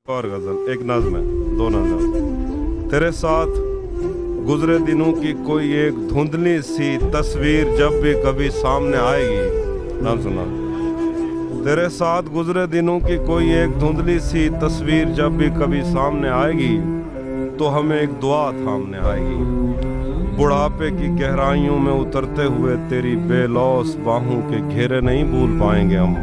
और गजल एक नज्म है, दो नज्म। तेरे साथ गुजरे दिनों की कोई एक धुंधली सी तस्वीर जब भी कभी सामने आएगी। नाम सुना। तेरे साथ गुजरे दिनों की कोई एक धुंधली सी तस्वीर जब भी कभी सामने आएगी तो हमें एक दुआ थामने आएगी। बुढ़ापे की गहराइयों में उतरते हुए तेरी बेलौस बाहों के घेरे नहीं भूल पाएंगे हम।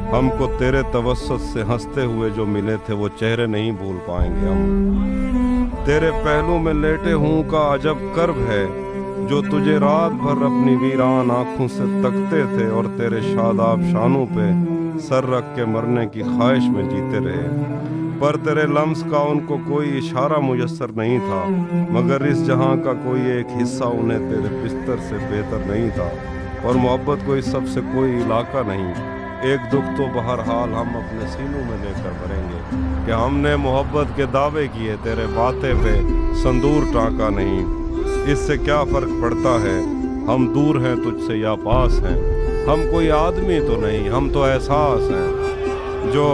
हमको तेरे तवस्सुत से हंसते हुए जो मिले थे वो चेहरे नहीं भूल पाएंगे हम। तेरे पहलू में लेटे हूँ का अजब कर्ब है जो तुझे रात भर अपनी वीरान आंखों से तकते थे और तेरे शादाब शानों पे सर रख के मरने की ख्वाहिश में जीते रहे। पर तेरे लम्स का उनको कोई इशारा मुयस्सर नहीं था, मगर इस जहां का कोई एक हिस्सा उन्हें तेरे बिस्तर से बेहतर नहीं था। और मोहब्बत को इस सबसे कोई इलाका नहीं, एक दुख तो बहरहाल हम अपने सीनों में लेकर भरेंगे कि हमने मोहब्बत के दावे किए, तेरे बातें पे संदूर टांका नहीं। इससे क्या फर्क पड़ता है हम दूर हैं तुझसे या पास हैं। हम कोई आदमी तो नहीं, हम तो एहसास हैं। जो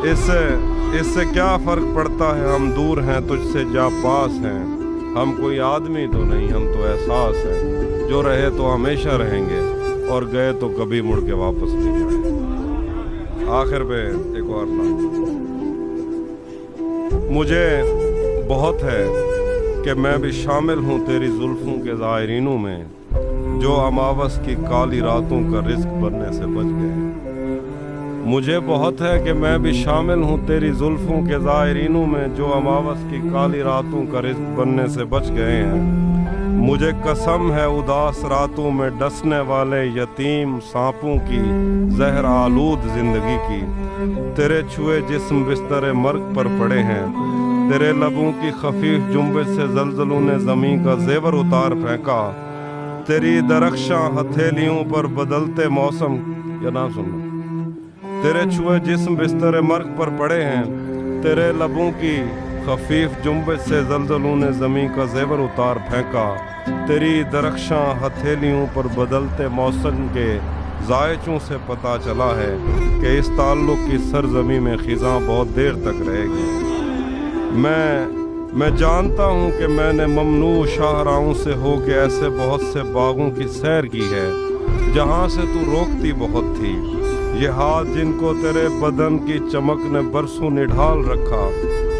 इससे क्या फर्क पड़ता है हम दूर हैं तुझसे या पास हैं। हम कोई आदमी तो नहीं, हम तो एहसास हैं। जो रहे तो हमेशा रहेंगे और गए तो कभी मुड़ के वापस नहीं आए। आखिर पे एक और ना, मुझे बहुत है कि मैं भी शामिल हूँ तेरी जुल्फों के ज़ायरीनों में जो अमावस की काली रातों का रिस्क बनने से बच गए। मुझे बहुत है कि मैं भी शामिल हूँ तेरी जुल्फों के ज़ायरीनों में जो अमावस की काली रातों का रिस्क बनने से बच गए हैं। मुझे कसम है उदास रातों में डसने वाले यतीम सांपों की जहर आलूद जिंदगी की। तेरे छुए जिस्म बिस्तर मर्ग पर पड़े हैं, तेरे लबों की खफीफ जुम्बिश से जलजलों ने ज़मीं का जेवर उतार फेंका। तेरी दरख्शां हथेलियों पर बदलते मौसम, या ना सुनना। तेरे छुए जिस्म बिस्तर मर्ग पर पड़े हैं, तेरे लबों की खफीफ जुम्बिश से जलजलों ने ज़मीं का जेवर उतार फेंका। तेरी दरख्शां हथेलियों पर बदलते मौसम के जायचों से पता चला है कि इस ताल्लुक़ की सरजमी में खिज़ां बहुत देर तक रहेगी। मैं जानता हूँ कि मैंने ममनू शाहराहों से होके ऐसे बहुत से बागों की सैर की है जहाँ से तू रोकती बहुत थी। ये हाथ जिनको तेरे बदन की चमक ने बरसों निढाल रखा,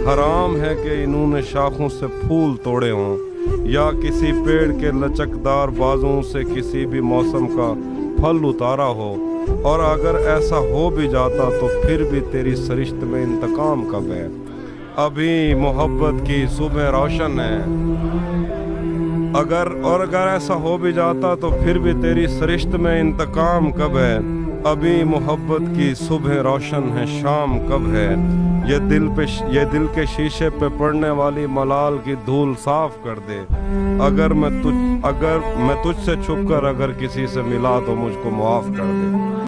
हराम है कि इन्होंने शाखों से फूल तोड़े हों या किसी पेड़ के लचकदार बाजों से किसी भी मौसम का फल उतारा हो। और अगर ऐसा हो भी जाता तो फिर भी तेरी सरिश्त में इंतकाम कब है। अभी मोहब्बत की सुबह रोशन है। अगर ऐसा हो भी जाता तो फिर भी तेरी सरिश्त में इंतकाम कब है। अभी मोहब्बत की सुबह रोशन है, शाम कब है। ये दिल के शीशे पे पड़ने वाली मलाल की धूल साफ कर दे। अगर मैं तुझसे छुपकर अगर किसी से मिला तो मुझको माफ कर दे।